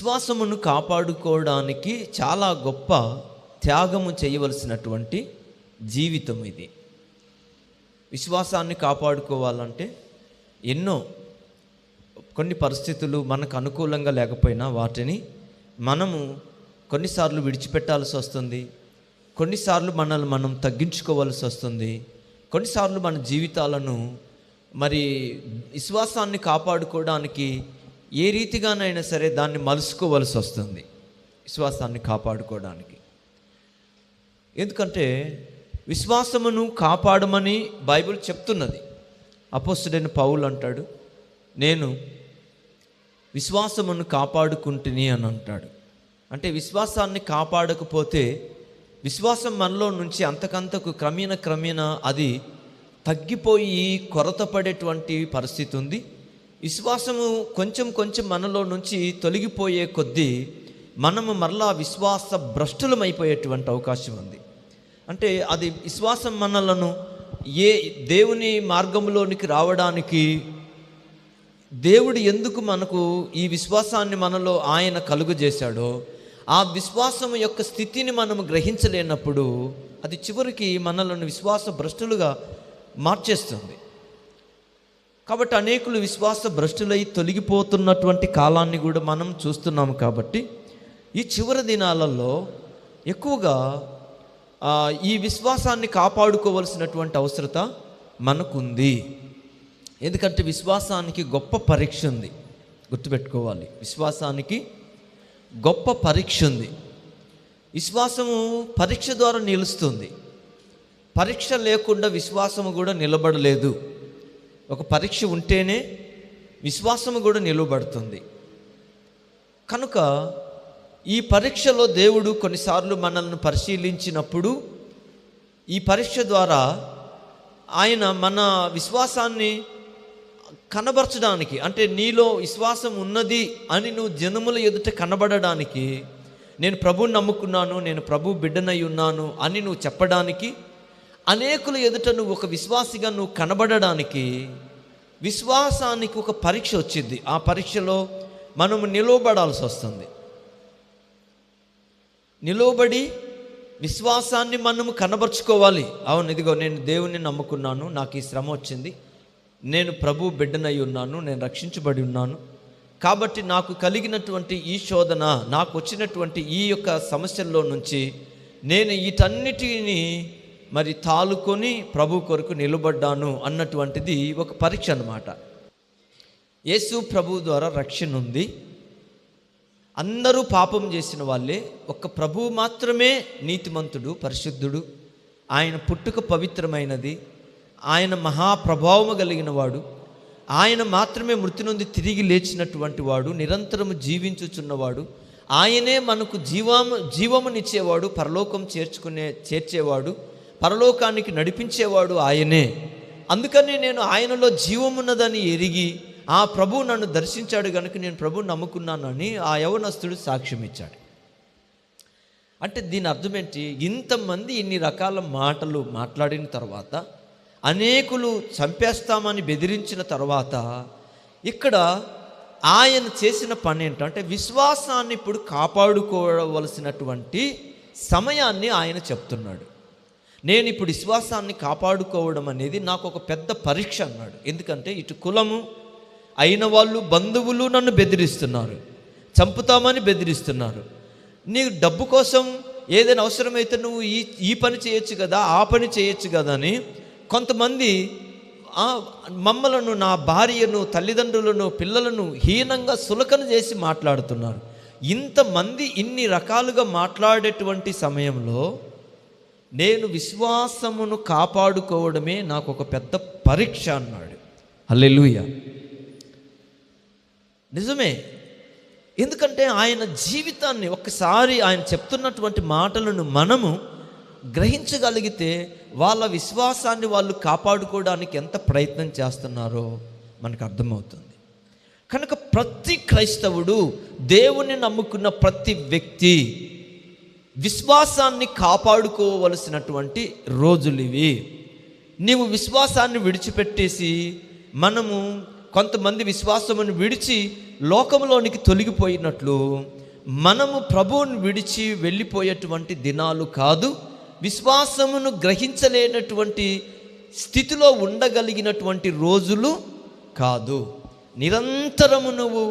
విశ్వాసమును కాపాడుకోవడానికి చాలా గొప్ప త్యాగము చేయవలసినటువంటి జీవితం ఇది. విశ్వాసాన్ని కాపాడుకోవాలంటే కొన్ని పరిస్థితులు మనకు అనుకూలంగా లేకపోయినా వాటిని మనము కొన్నిసార్లు విడిచిపెట్టాల్సి వస్తుంది. కొన్నిసార్లు మనల్ని మనం తగ్గించుకోవాల్సి వస్తుంది. కొన్నిసార్లు మన జీవితాలను విశ్వాసాన్ని కాపాడుకోవడానికి ఏ రీతిగానైనా సరే దాన్ని మలుసుకోవలసి వస్తుంది విశ్వాసాన్ని కాపాడుకోవడానికి. ఎందుకంటే విశ్వాసమును కాపాడమని బైబిల్ చెప్తున్నది. అపోస్తలుడైన పౌలు అంటాడు, నేను విశ్వాసమును కాపాడుకుంటుని అని అంటాడు. అంటే విశ్వాసాన్ని కాపాడకపోతే విశ్వాసం మనలో నుంచి అంతకంతకు క్రమేణా అది తగ్గిపోయి కొరత పడేటువంటి పరిస్థితి ఉంది. విశ్వాసము కొంచెం మనలో నుంచి తొలగిపోయే కొద్దీ మనము మరలా విశ్వాస భ్రష్టులమైపోయేటువంటి అవకాశం ఉంది. అంటే అది విశ్వాసం మనలను దేవుని మార్గంలోనికి రావడానికి దేవుడు ఎందుకు మనకు ఈ విశ్వాసాన్ని మనలో ఆయన కలుగజేశాడో ఆ విశ్వాసం యొక్క స్థితిని మనము గ్రహించలేనప్పుడు అది చివరికి మనలను విశ్వాస భ్రష్టులుగా మార్చేస్తుంది. కాబట్టి అనేకులు విశ్వాస భ్రష్టులై తొలగిపోతున్నటువంటి కాలాన్ని కూడా మనం చూస్తున్నాము. కాబట్టి ఈ చివరి దినాలలో ఎక్కువగా ఈ విశ్వాసాన్ని కాపాడుకోవలసినటువంటి అవసరత మనకుంది. ఎందుకంటే విశ్వాసానికి గొప్ప పరీక్ష ఉంది. గుర్తుపెట్టుకోవాలి, విశ్వాసానికి గొప్ప పరీక్ష ఉంది. విశ్వాసము పరీక్ష ద్వారా నిలుస్తుంది. పరీక్ష లేకుండా విశ్వాసము కూడా నిలబడలేదు. ఒక పరీక్ష ఉంటేనే విశ్వాసము కూడా నిలబడుతుంది. కనుక ఈ పరీక్షలో దేవుడు కొన్నిసార్లు మనల్ని పరిశీలించినప్పుడు ఈ పరీక్ష ద్వారా ఆయన మన విశ్వాసాన్ని కనబరచడానికి, అంటే నీలో విశ్వాసం ఉన్నది అని నువ్వు జనముల ఎదుట కనబడడానికి, నేను ప్రభువుని నమ్ముకున్నాను, నేను ప్రభు బిడ్డనై ఉన్నాను అని నువ్వు చెప్పడానికి, అనేకుల ఎదుట నువ్వు ఒక విశ్వాసిగా నువ్వు కనబడడానికి విశ్వాసానికి ఒక పరీక్ష వచ్చింది. ఆ పరీక్షలో మనము నిలవబడాల్సి వస్తుంది. నిలవబడి విశ్వాసాన్ని మనము కనబరుచుకోవాలి. అవును, ఇదిగో నేను దేవుణ్ణి నమ్ముకున్నాను, నాకు ఈ శ్రమ వచ్చింది, నేను ప్రభు బిడ్డనై ఉన్నాను, నేను రక్షించబడి ఉన్నాను, కాబట్టి నాకు కలిగినటువంటి ఈ శోధన, నాకు వచ్చినటువంటి ఈ యొక్క సమస్యల్లో నుంచి నేను వీటన్నిటిని తాలుకొని ప్రభు కొరకు నిలబడ్డాను అన్నటువంటిది ఒక పరీక్ష అన్నమాట. యేసు ప్రభు ద్వారా రక్షణ ఉంది. అందరూ పాపం చేసిన వాళ్ళే, ఒక్క ప్రభువు మాత్రమే నీతిమంతుడు, పరిశుద్ధుడు. ఆయన పుట్టుక పవిత్రమైనది, ఆయన మహాప్రభావము కలిగిన వాడు, ఆయన మాత్రమే మృతి నుండి తిరిగి లేచినటువంటి వాడు, నిరంతరము జీవించుచున్నవాడు, ఆయనే మనకు జీవమునిచ్చేవాడు, పరలోకం చేర్చేవాడు, పరలోకానికి నడిపించేవాడు ఆయనే. అందుకని నేను ఆయనలో జీవమున్నదని ఎరిగి ఆ ప్రభువు నన్ను దర్శించాడు కనుక నేను ప్రభువుని నమ్ముకున్నానని ఆ యవనస్తుడు సాక్ష్యం ఇచ్చాడు. అంటే దీని అర్థం ఏంటి? ఇంతమంది ఇన్ని రకాల మాటలు మాట్లాడిన తర్వాత, అనేకులు చంపేస్తామని బెదిరించిన తర్వాత, ఇక్కడ ఆయన చేసిన పని ఏంటంటే విశ్వాసాన్ని ఇప్పుడు కాపాడుకోవలసినటువంటి సమయాన్ని ఆయన చెప్తున్నాడు. నేను ఇప్పుడు విశ్వాసాన్ని కాపాడుకోవడం అనేది నాకు ఒక పెద్ద పరీక్ష అన్నాడు. ఎందుకంటే ఇటు కులము అయిన వాళ్ళు, బంధువులు నన్ను బెదిరిస్తున్నారు, చంపుతామని బెదిరిస్తున్నారు. నీకు డబ్బు కోసం ఏదైనా అవసరమైతే నువ్వు ఈ పని చేయొచ్చు కదా, ఆ పని చేయొచ్చు కదా అని కొంతమంది మమ్మలను, నా భార్యను, తల్లిదండ్రులను, పిల్లలను హీనంగా సులకన చేసి మాట్లాడుతున్నారు. ఇంతమంది ఇన్ని రకాలుగా మాట్లాడేటువంటి సమయంలో నేను విశ్వాసమును కాపాడుకోవడమే నాకు ఒక పెద్ద పరీక్ష అన్నాడు. హల్లెలూయా. నిజమే. ఎందుకంటే ఆయన జీవితాన్ని ఒక్కసారి ఆయన చెప్తున్నటువంటి మాటలను మనము గ్రహించగలిగితే వాళ్ళ విశ్వాసాన్ని వాళ్ళు కాపాడుకోవడానికి ఎంత ప్రయత్నం చేస్తున్నారో మనకు అర్థమవుతుంది. కనుక ప్రతి క్రైస్తవుడు, దేవుని నమ్ముకున్న ప్రతి వ్యక్తి విశ్వాసాన్ని కాపాడుకోవలసినటువంటి రోజులు ఇవి. నీవు విశ్వాసాన్ని విడిచిపెట్టేసి మనము కొంతమంది విశ్వాసమును విడిచి లోకంలోనికి తొలగిపోయినట్లు మనము ప్రభువును విడిచి వెళ్ళిపోయేటువంటి దినాలు కాదు. విశ్వాసమును గ్రహించలేనటువంటి స్థితిలో ఉండగలిగినటువంటి రోజులు కాదు. నిరంతరము నువ్వు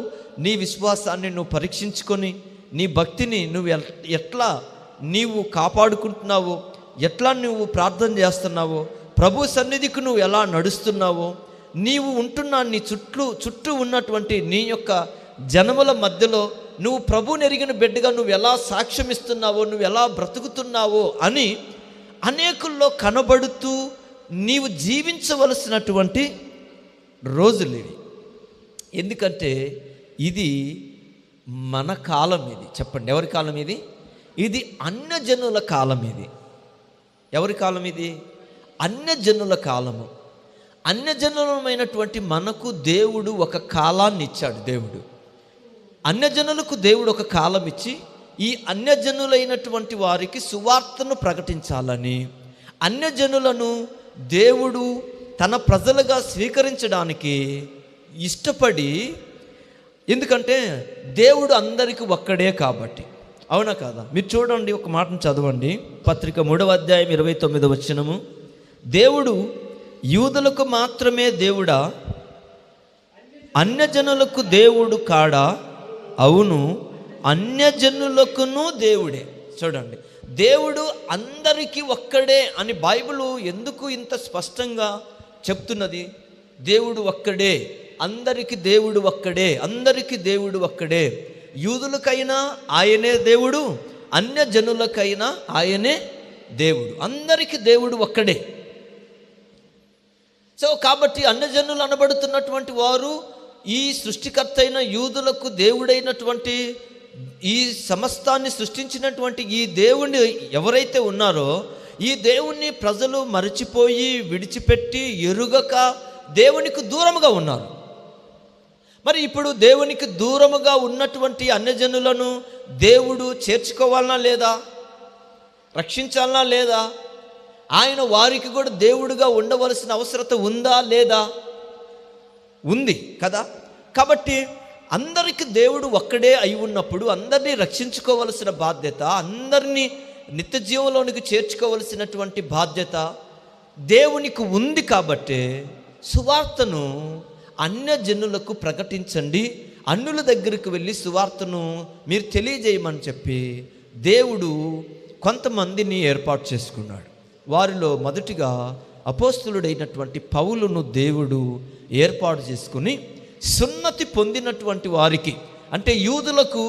నీ విశ్వాసాన్ని నువ్వు పరీక్షించుకొని నీ భక్తిని నువ్వు ఎట్లా నీవు కాపాడుకుంటున్నావో, ఎట్లా నువ్వు ప్రార్థన చేస్తున్నావో, ప్రభు సన్నిధికి నువ్వు ఎలా నడుస్తున్నావో, నీవు ఉంటున్న నీ చుట్టూ ఉన్నటువంటి నీ యొక్క జనముల మధ్యలో నువ్వు ప్రభువుని ఎరిగిన బిడ్డగా నువ్వు ఎలా సాక్ష్యం ఇస్తున్నావో, నువ్వు ఎలా బ్రతుకుతున్నావో అని అనేకుల్లో కనబడుతూ నీవు జీవించవలసినటువంటి రోజులు ఇవి. ఎందుకంటే ఇది మన కాలం. ఇది చెప్పండి, ఎవరి కాలం ఇది? ఇది అన్యజనుల కాలం. ఇది ఎవరి కాలం? ఇది అన్యజనుల కాలము. అన్యజనులమైనటువంటి మనకు దేవుడు ఒక కాలాన్ని ఇచ్చాడు. దేవుడు అన్యజనులకు దేవుడు ఒక కాలం ఇచ్చి ఈ అన్యజనులైనటువంటి వారికి సువార్తను ప్రకటించాలని, అన్యజనులను దేవుడు తన ప్రజలుగా స్వీకరించడానికి ఇష్టపడి, ఎందుకంటే దేవుడు అందరికీ ఒక్కడే కాబట్టి. అవునా కాదా? మీరు చూడండి, ఒక మాటను చదవండి. పత్రిక 3వ అధ్యాయం 29వ వచనము. దేవుడు యూదులకు మాత్రమే దేవుడా, అన్యజనులకు దేవుడు కాడా? అవును, అన్యజనులకును దేవుడే. చూడండి, దేవుడు అందరికీ ఒక్కడే అని బైబిల్ ఎందుకు ఇంత స్పష్టంగా చెప్తున్నది? దేవుడు ఒక్కడే, అందరికీ దేవుడు ఒక్కడే, అందరికీ దేవుడు ఒక్కడే. యూదులకైనా ఆయనే దేవుడు, అన్యజనులకైనా ఆయనే దేవుడు, అందరికీ దేవుడు ఒక్కడే. సో కాబట్టి అన్యజనులు అనబడుతున్నటువంటి వారు ఈ సృష్టికర్త అయిన యూదులకు దేవుడైనటువంటి, ఈ సమస్తాన్ని సృష్టించినటువంటి ఈ దేవుణ్ణి ఎవరైతే ఉన్నారో, ఈ దేవుణ్ణి ప్రజలు మరచిపోయి విడిచిపెట్టి ఎరుగక దేవునికి దూరముగా ఉన్నారు. మరి ఇప్పుడు దేవునికి దూరముగా ఉన్నటువంటి అన్యజనులను దేవుడు చేర్చుకోవాలనా లేదా? రక్షించాలనా లేదా? ఆయన వారికి కూడా దేవుడుగా ఉండవలసిన అవసరత ఉందా లేదా? ఉంది కదా. కాబట్టి అందరికీ దేవుడు ఒక్కడే అయి ఉన్నప్పుడు అందరినీ రక్షించుకోవలసిన బాధ్యత, అందరినీ నిత్య జీవంలోనికి చేర్చుకోవలసినటువంటి బాధ్యత దేవునికి ఉంది. కాబట్టి సువార్తను అన్యజనులకు ప్రకటించండి, అన్యుల దగ్గరికి వెళ్ళి సువార్తను మీరు తెలియజేయమని చెప్పి దేవుడు కొంతమందిని ఏర్పాటు చేసుకున్నాడు. వారిలో మొదటిగా అపోస్తలుడైనటువంటి పౌలును దేవుడు ఏర్పాటు చేసుకుని సున్నతి పొందినటువంటి వారికి, అంటే యూదులకు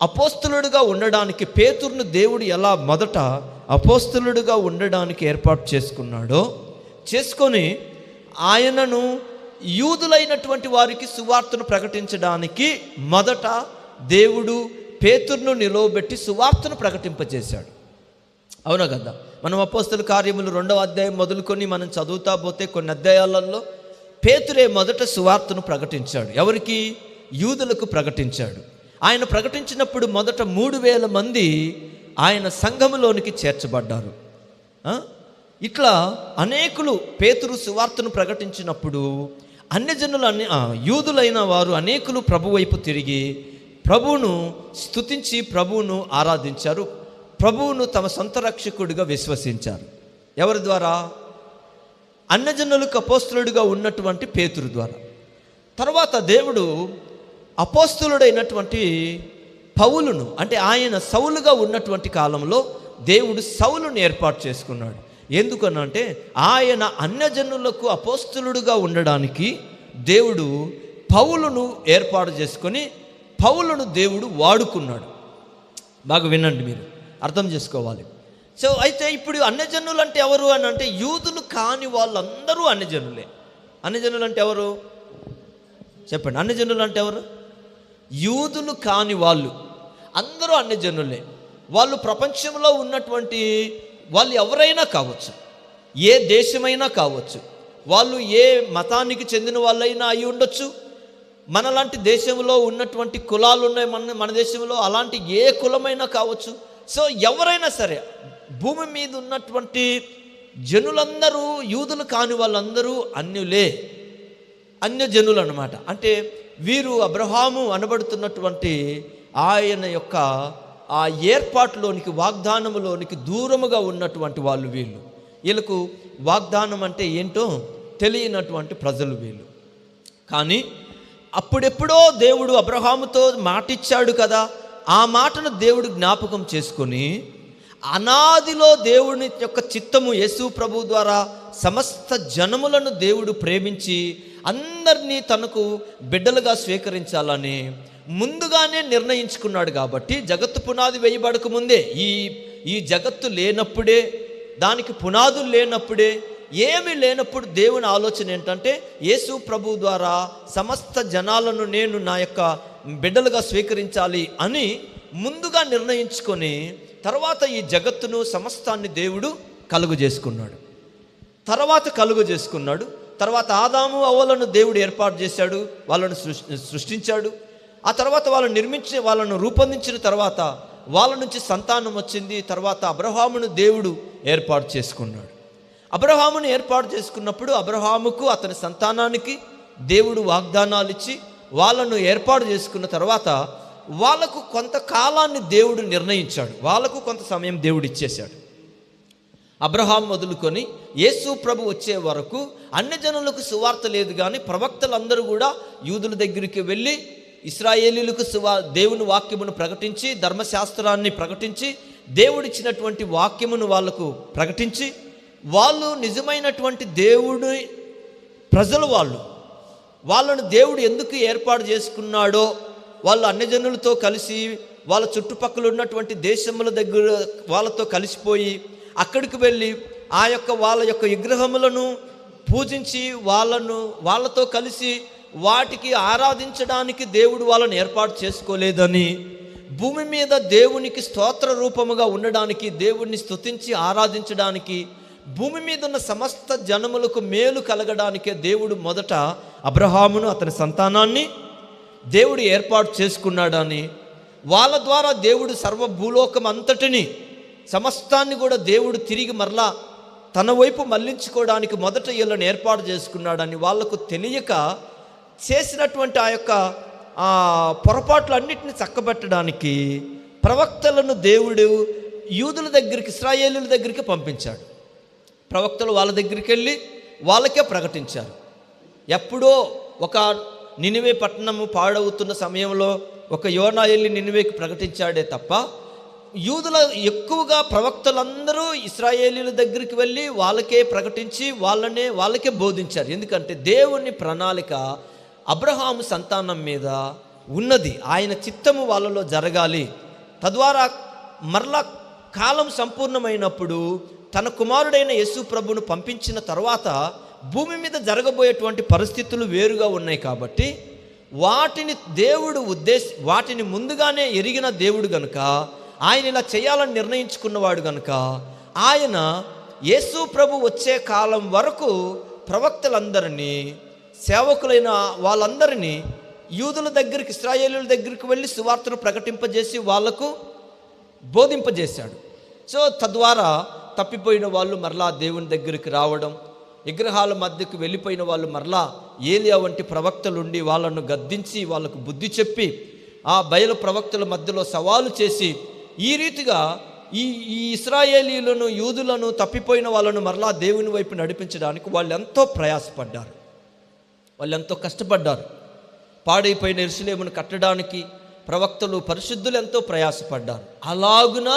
అపోస్తలుడుగా ఉండడానికి పేతురును దేవుడు ఎలా మొదట అపోస్తలుడుగా ఉండడానికి ఏర్పాటు చేసుకున్నాడో, చేసుకొని ఆయనను యూదులైనటువంటి వారికి సువార్తను ప్రకటించడానికి మొదట దేవుడు పేతురును నిలవబెట్టి సువార్తను ప్రకటింపజేశాడు. అవునా కదా? మనం అపోస్తల కార్యములు 2వ అధ్యాయం మొదలుకొని మనం చదువుతా పోతే కొన్ని అధ్యాయాలలో పేతురే మొదట సువార్తను ప్రకటించాడు. ఎవరికి? యూదులకు ప్రకటించాడు. ఆయన ప్రకటించినప్పుడు మొదట 3000 మంది ఆయన సంఘములోనికి చేర్చబడ్డారు. ఇట్లా అనేకులు పేతురు సువార్తను ప్రకటించినప్పుడు అన్యజనులు యూదులైన వారు అనేకులు ప్రభు వైపు తిరిగి ప్రభువును స్తుతించి ప్రభువును ఆరాధించారు, ప్రభువును తమ సొంత రక్షకుడిగా విశ్వసించారు. ఎవరి ద్వారా? అన్యజనులకు అపోస్తలుడిగా ఉన్నటువంటి పేతురు ద్వారా. తర్వాత దేవుడు అపోస్తలుడైనటువంటి పౌలును, అంటే ఆయన సౌలుగా ఉన్నటువంటి కాలంలో దేవుడు సౌలును ఏర్పాటు చేసుకున్నాడు. ఎందుకనంటే ఆయన అన్యజనులకు అపోస్తలుడుగా ఉండడానికి దేవుడు పౌలును ఏర్పాటు చేసుకొని పౌలును దేవుడు వాడుకున్నాడు. బాగా వినండి, మీరు అర్థం చేసుకోవాలి. సో అయితే ఇప్పుడు అన్యజనులు అంటే ఎవరు అని అంటే, యూదులు కాని వాళ్ళందరూ అన్యజనులే. అన్యజనులు అంటే ఎవరు? చెప్పండి, అన్యజనులు అంటే ఎవరు? యూదులు కాని వాళ్ళు అందరూ అన్యజనులే. వాళ్ళు ప్రపంచంలో ఉన్నటువంటి వాళ్ళు ఎవరైనా కావచ్చు, ఏ దేశమైనా కావచ్చు, వాళ్ళు ఏ మతానికి చెందిన వాళ్ళైనా అయి ఉండొచ్చు. మనలాంటి దేశంలో ఉన్నటువంటి కులాలు ఉన్నాయి మన దేశంలో, అలాంటి ఏ కులమైనా కావచ్చు. సో ఎవరైనా సరే, భూమి మీద ఉన్నటువంటి జనులందరూ, యూదులు కాని వాళ్ళందరూ అన్యులే. అన్యజనులు అన్నమాట. అంటే వీరు అబ్రహాము అనబడుతున్నటువంటి ఆయన యొక్క ఆ ఏర్పాటులోనికి, వాగ్దానములోనికి దూరముగా ఉన్నటువంటి వాళ్ళు వీళ్ళు. వీళ్ళకు వాగ్దానం అంటే ఏంటో తెలియనటువంటి ప్రజలు వీళ్ళు. కానీ అప్పుడెప్పుడో దేవుడు అబ్రహాముతో మాటిచ్చాడు కదా, ఆ మాటను దేవుడు జ్ఞాపకం చేసుకొని అనాదిలో దేవుని యొక్క చిత్తము యేసు ప్రభు ద్వారా సమస్త జనములను దేవుడు ప్రేమించి అందరినీ తనకు బిడ్డలుగా స్వీకరించాలని ముందుగానే నిర్ణయించుకున్నాడు. కాబట్టి జగత్తు పునాది వేయబడక ముందే, ఈ జగత్తు లేనప్పుడే, దానికి పునాదులు లేనప్పుడే, ఏమీ లేనప్పుడు దేవుని ఆలోచన ఏంటంటే యేసు ప్రభు ద్వారా సమస్త జనాలను నేను నా యొక్క బిడ్డలుగా స్వీకరించాలి అని ముందుగా నిర్ణయించుకొని తర్వాత ఈ జగత్తును సమస్తాన్ని దేవుడు కలుగు చేసుకున్నాడు. తర్వాత ఆదాము అవ్వలను దేవుడు ఏర్పాటు చేశాడు, వాళ్ళను సృష్టించాడు. ఆ తర్వాత వాళ్ళను రూపొందించిన తర్వాత వాళ్ళ నుంచి సంతానం వచ్చింది. తర్వాత అబ్రహామును దేవుడు ఏర్పాటు చేసుకున్నాడు. అబ్రహామును ఏర్పాటు చేసుకున్నప్పుడు అబ్రహాముకు అతని సంతానానికి దేవుడు వాగ్దానాలు ఇచ్చి వాళ్ళను ఏర్పాటు చేసుకున్న తర్వాత వాళ్ళకు కొంతకాలాన్ని దేవుడు నిర్ణయించాడు. వాళ్ళకు కొంత సమయం దేవుడు ఇచ్చేశాడు. అబ్రహాం మొదలుకొని యేసు ప్రభు వచ్చే వరకు అన్యజనులకు సువార్త లేదు. కానీ ప్రవక్తలందరూ కూడా యూదుల దగ్గరికి వెళ్ళి ఇశ్రాయేలీయులకు దేవుని వాక్యమును ప్రకటించి, ధర్మశాస్త్రాన్ని ప్రకటించి, దేవుడిచ్చినటువంటి వాక్యమును వాళ్ళకు ప్రకటించి, వాళ్ళు నిజమైనటువంటి దేవుడి ప్రజలు, వాళ్ళను దేవుడు ఎందుకు ఏర్పాటు చేసుకున్నాడో, వాళ్ళు అన్యజనులతో కలిసి వాళ్ళ చుట్టుపక్కల ఉన్నటువంటి దేశముల దగ్గర వాళ్ళతో కలిసిపోయి అక్కడికి వెళ్ళి వాళ్ళ యొక్క విగ్రహములను పూజించి వాళ్ళతో కలిసి వాటికి ఆరాధించడానికి దేవుడు వాళ్ళని ఏర్పాటు చేసుకోలేదని, భూమి మీద దేవునికి స్తోత్ర రూపముగా ఉండడానికి, దేవుణ్ణి స్తుతించి ఆరాధించడానికి, భూమి మీద ఉన్న సమస్త జనములకు మేలు కలగడానికే దేవుడు మొదట అబ్రహామును అతని సంతానాన్ని దేవుడు ఏర్పాటు చేసుకున్నాడని, వాళ్ళ ద్వారా దేవుడు సర్వ భూలోకం అంతటిని సమస్తాన్ని కూడా దేవుడు తిరిగి మరలా తన వైపు మళ్లించుకోవడానికి మొదట వీళ్ళని ఏర్పాటు చేసుకున్నాడని వాళ్ళకు తెలియక చేసినటువంటి ఆ యొక్క పొరపాట్లన్నింటినీ చక్కబెట్టడానికి ప్రవక్తలను దేవుడు యూదుల దగ్గరికి, ఇశ్రాయేలీయుల దగ్గరికి పంపించాడు. ప్రవక్తలు వాళ్ళ దగ్గరికి వెళ్ళి వాళ్ళకే ప్రకటించారు. ఎప్పుడో ఒక నినివే పట్టణము పాడవుతున్న సమయంలో ఒక యోనా వెళ్ళి నినివేకి ప్రకటించాడే తప్ప, యూదుల ఎక్కువగా ప్రవక్తలందరూ ఇశ్రాయేలీయుల దగ్గరికి వెళ్ళి వాళ్ళకే ప్రకటించి వాళ్ళకే బోధించారు. ఎందుకంటే దేవుని ప్రణాళిక అబ్రహాము సంతానం మీద ఉన్నది. ఆయన చిత్తము వాళ్ళలో జరగాలి. తద్వారా మరలా కాలం సంపూర్ణమైనప్పుడు తన కుమారుడైన యేసు ప్రభును పంపించిన తర్వాత భూమి మీద జరగబోయేటువంటి పరిస్థితులు వేరుగా ఉన్నాయి. కాబట్టి వాటిని ముందుగానే ఎరిగిన దేవుడు గనుక, ఆయన ఇలా చేయాలని నిర్ణయించుకున్నవాడు గనుక, ఆయన యేసు ప్రభు వచ్చే కాలం వరకు ప్రవక్తలందరినీ, సేవకులైన వాళ్ళందరినీ యూదుల దగ్గరికి, ఇశ్రాయేలీయుల దగ్గరికి వెళ్ళి సువార్తను ప్రకటింపజేసి వాళ్లకు బోధింపజేశాడు. సో తద్వారా తప్పిపోయిన వాళ్ళు మరలా దేవుని దగ్గరికి రావడం, విగ్రహాల మధ్యకు వెళ్ళిపోయిన వాళ్ళు మరలా ఏలియా వంటి ప్రవక్తలుండి వాళ్ళను గద్దించి వాళ్ళకు బుద్ధి చెప్పి ఆ బయలు ప్రవక్తల మధ్యలో సవాలు చేసి ఈ రీతిగా ఈ ఇశ్రాయేలీయులను, యూదులను, తప్పిపోయిన వాళ్ళను మరలా దేవుని వైపు నడిపించడానికి వాళ్ళు ఎంతో ప్రయాసపడ్డారు, వాళ్ళు ఎంతో కష్టపడ్డారు. పాడైపోయిన యెరూషలేమును కట్టడానికి ప్రవక్తలు, పరిశుద్ధులు ఎంతో ప్రయాసపడ్డారు. అలాగున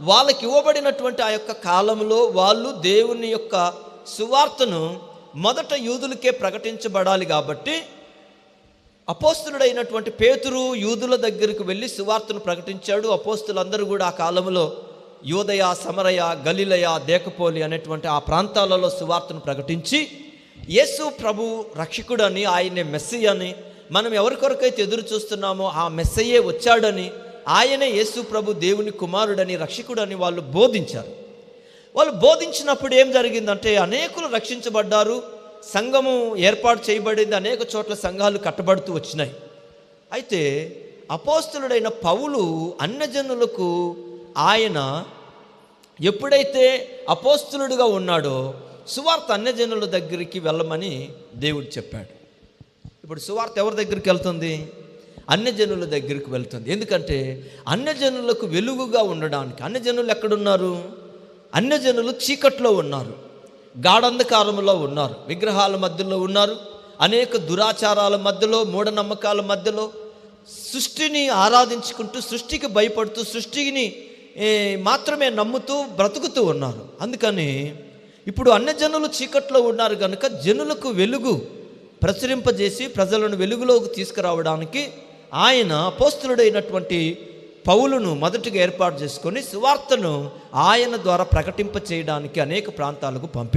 వాళ్ళకి ఇవ్వబడినటువంటి ఆ యొక్క కాలంలో వాళ్ళు దేవుని యొక్క సువార్తను మొదట యూదులకే ప్రకటించబడాలి. కాబట్టి అపోస్తులుడైనటువంటి పేతురు యూదుల దగ్గరికి వెళ్ళి సువార్తను ప్రకటించాడు. అపోస్తులందరూ కూడా ఆ కాలంలో యూదయ, సమరయ, గలిలయ, దేకపోలి అనేటువంటి ఆ ప్రాంతాలలో సువార్తను ప్రకటించి యేసు ప్రభు రక్షకుడని, ఆయనే మెస్సీయని, మనం ఎవరి కొరకైతే ఎదురు చూస్తున్నామో ఆ మెస్సయ్యే వచ్చాడని, ఆయనే యేసు ప్రభు దేవుని కుమారుడని, రక్షకుడని వాళ్ళు బోధించారు. వాళ్ళు బోధించినప్పుడు ఏం జరిగిందంటే అనేకులు రక్షించబడ్డారు. సంఘము ఏర్పాటు చేయబడింది. అనేక చోట్ల సంఘాలు కట్టబడుతూ వచ్చినాయి. అయితే అపోస్తలుడైన పౌలు అన్యజనులకు ఆయన ఎప్పుడైతే అపోస్తలుడిగా ఉన్నాడో సువార్త అన్యజనుల దగ్గరికి వెళ్ళమని దేవుడు చెప్పాడు. ఇప్పుడు సువార్త ఎవరి దగ్గరికి వెళ్తుంది? అన్యజనుల దగ్గరికి వెళ్తుంది. ఎందుకంటే అన్యజనులకు వెలుగుగా ఉండడానికి. అన్యజనులు ఎక్కడున్నారు? అన్యజనులు చీకట్లో ఉన్నారు, గాఢంధకారంలో ఉన్నారు, విగ్రహాల మధ్యలో ఉన్నారు, అనేక దురాచారాల మధ్యలో, మూఢనమ్మకాల మధ్యలో సృష్టిని ఆరాధించుకుంటూ, సృష్టికి భయపడుతూ, సృష్టిని మాత్రమే నమ్ముతూ బ్రతుకుతూ ఉన్నారు. అందుకని ఇప్పుడు అన్యజనులు చీకట్లో ఉన్నారు కనుక జనులకు వెలుగు ప్రచురింపజేసి ప్రజలను వెలుగులోకి తీసుకురావడానికి ఆయన అపోస్తలుడైనటువంటి పౌలును మొదటిగా ఏర్పాటు చేసుకొని సువార్తను ఆయన ద్వారా ప్రకటింప చేయడానికి అనేక ప్రాంతాలకు పంపించారు.